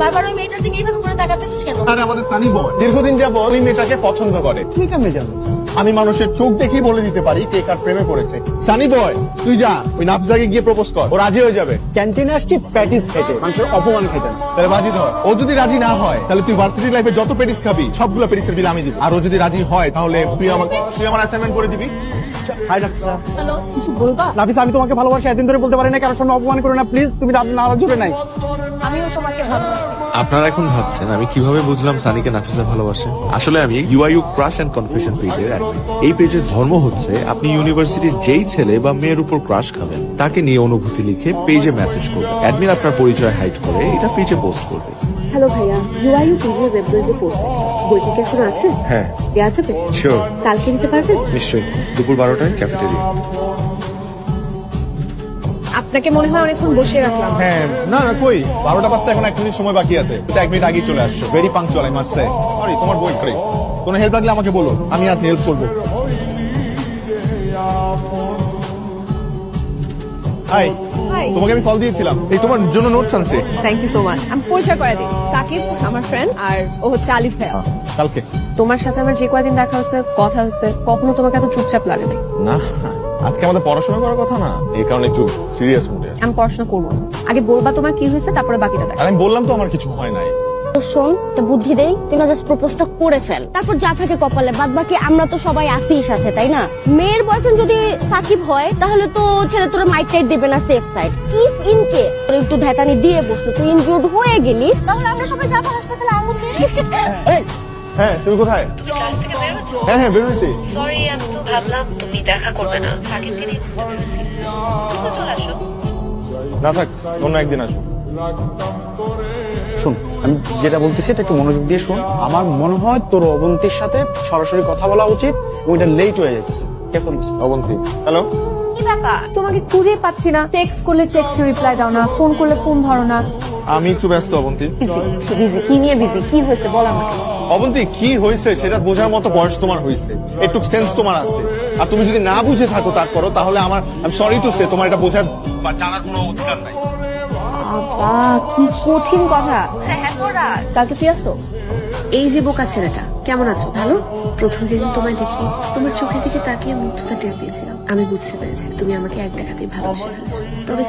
বারবার ওই মেয়েটার দিকে এইভাবে করে তাকাতেছিস কেন? আরে আমাদের সানি বয় দীর্ঘদিন যাবত ওই মেয়েটাকে পছন্দ করে। তুই কেমনে জানিস? আমি মানুষের চোখ দেখেই বলে দিতে পারি কে কার প্রেমে পড়েছে। সানি বয় তুই যা ওই নাফজাকে গিয়ে প্রপোজ কর, ও রাজি হয়ে যাবে। ক্যান্টিনে আসছি প্যাটিস খেতে, মানুষের অপমান খেতে না। তাহলে বাজি ধর, ও যদি রাজি না হয় তাহলে তুই ভার্সিটি লাইফে যত পেটিস খাবি সবগুলো পেটিসের বিল আমি দিব। আর ও যদি রাজি হয় তাহলে তুই আমার অ্যাসাইনমেন্ট করে দিবি। High doctor. হ্যালো, কিছু বলবা? নাফিস, আমি তোমাকে ভালোবাসি, এতদিন ধরে বলতে পারি না, কারোর সামনে অপমান করো না প্লিজ। তুমি নারাজ হবে নাই। আমিও তোমাকে ভালোবাসি। আপনারা এখন ভাবছেন আমি কিভাবে বুঝলাম সানিকে নাফিসা ভালোবাসে। আসলে আমি ইউআইইউ ক্রাশ এন্ড কনফেশন পেজের অ্যাডমিন। এই পেজের ধর্ম হচ্ছে আপনি ইউনিভার্সিটির যেই ছেলে বা মেয়ের উপর ক্রাশ খাবেন তাকে নিয়ে অনুভূতি লিখে পেজে মেসেজ করবে। অ্যাডমিন আপনার পরিচয় হাইড করে এটা পেজে পোস্ট করবে। হ্যালো ভাইয়া, ইউআইইউ প্রিভিউ ওয়েব পেজে পোস্ট বইটা কি এখন আছে? হ্যাঁ দেওয়া যাবে? শিওর, কালকে দিতে পারবেন? নিশ্চয়ই। দুপুর 12টায় ক্যাফেটেরিয়া। আপনাকে মনে হয় অনেকক্ষণ বসিয়ে রাখলাম। হ্যাঁ না না কই 12টা বাজতে এখন 1 মিনিট সময় বাকি আছে। এটা 1 মিনিট আগেই চলে আসছো। Very punctual I must say. Sorry, তোমার বই করে কোনো হেল্প লাগলে আমাকে বলো, আমি আজ হেল্প করবো। হাই, তোমাকে আমি কল দিয়েছিলাম, এই তোমার জন্য নোটস আনছি। Thank you so much. আমি পরিচয় করে দিই, সাকিব আমার ফ্রেন্ড, আর ও হচ্ছে আলিফ ভাইয়া। কালকে তোমার সাথে আমার যে কয়দিন দেখা হচ্ছে, কথা হচ্ছে, কখনো তোমাকে এত চুপচাপ লাগে নাই। না, আজকে আমাদের পড়াশোনা করার কথা না, এই কারণে একটু সিরিয়াস মুডে আছি। আমি পড়াশোনা করবো না, আগে বলবা তোমার কি হয়েছে, তারপরে বাকিটা দেখ। আর আমি বললাম তো আমার কিছু হয় নাই। তো শোন, তো বুদ্ধি দেই, তুই না জাস্ট প্রপোজটা করে ফেল, তারপর যা থাকে কপালে, বাদ বাকি আমরা তো সবাই আসি সাথে, তাই না? মেয়ের বয়ফ্রেন্ড যদি সাকিব হয় তাহলে তো ছেলে তোর মাইক টাইট দেবে না, safe side. If in case তোর একটু ধ্যাতানি দিয়ে বসলো, তুই ইনজুর্ড হয়ে গেলি, তাহলে আমরা সবাই যাবো হাসপাতালে আঙুল দিয়ে। এই, হ্যাঁ তুমি কোথায়? ক্লাস থেকে বের হচ্ছ? হ্যাঁ হ্যাঁ বেরোইছি। সরি, আমি তো ভাবলাম তুমি দেখা করবে না, সাকিবকে নিয়ে যেতে পেরেছি। তো চলে আসো। না থাক, অন্য একদিন আসবো। শোন, আমি যেটা বলতেছি এটা একটু মনোযোগ দিয়ে শোন। আমার মনে হয় তোর অবন্তীর সাথে সরাসরি কথা বলা উচিত, ওইটা লেট হয়ে যাচ্ছে। কে ফোন দিচ্ছে? অবন্তী, হ্যালো। কি ব্যাপার? তোমাকে খুঁজে পাচ্ছি না, টেক্সট করলে টেক্সট রিপ্লাই দাও না, ফোন করলে ফোন ধরো না। আমি একটু ব্যস্ত অবন্তী। বিজি? কি নিয়ে বিজি? কি হয়েছে বল আমাকে। অবন্তী কি হয়েছে সেটা বোঝার মতো বয়স তোমার হয়েছে, একটু সেন্স তোমার আছে। আর তুমি যদি না বুঝে থাকো তারপরও, তাহলে আমার সরি টু সে তোমার এটা বোঝার বা জানার কোনো অধিকার নাই। বাবা কি কঠিন কথা। হ্যাঁ তোরা কালকে ফ্রি আসো? এই যে বোকা ছেলেটা, কেমন আছো? ভালো? প্রথম যেদিন তোমায় দেখি, তোমার চোখের দিকে তাকিয়ে মুগ্ধতা টের পেয়েছিলাম। আমি বুঝতে পেরেছি তুমি আমাকে এক দেখাতেই ভালোবেসে ফেলেছো। তবে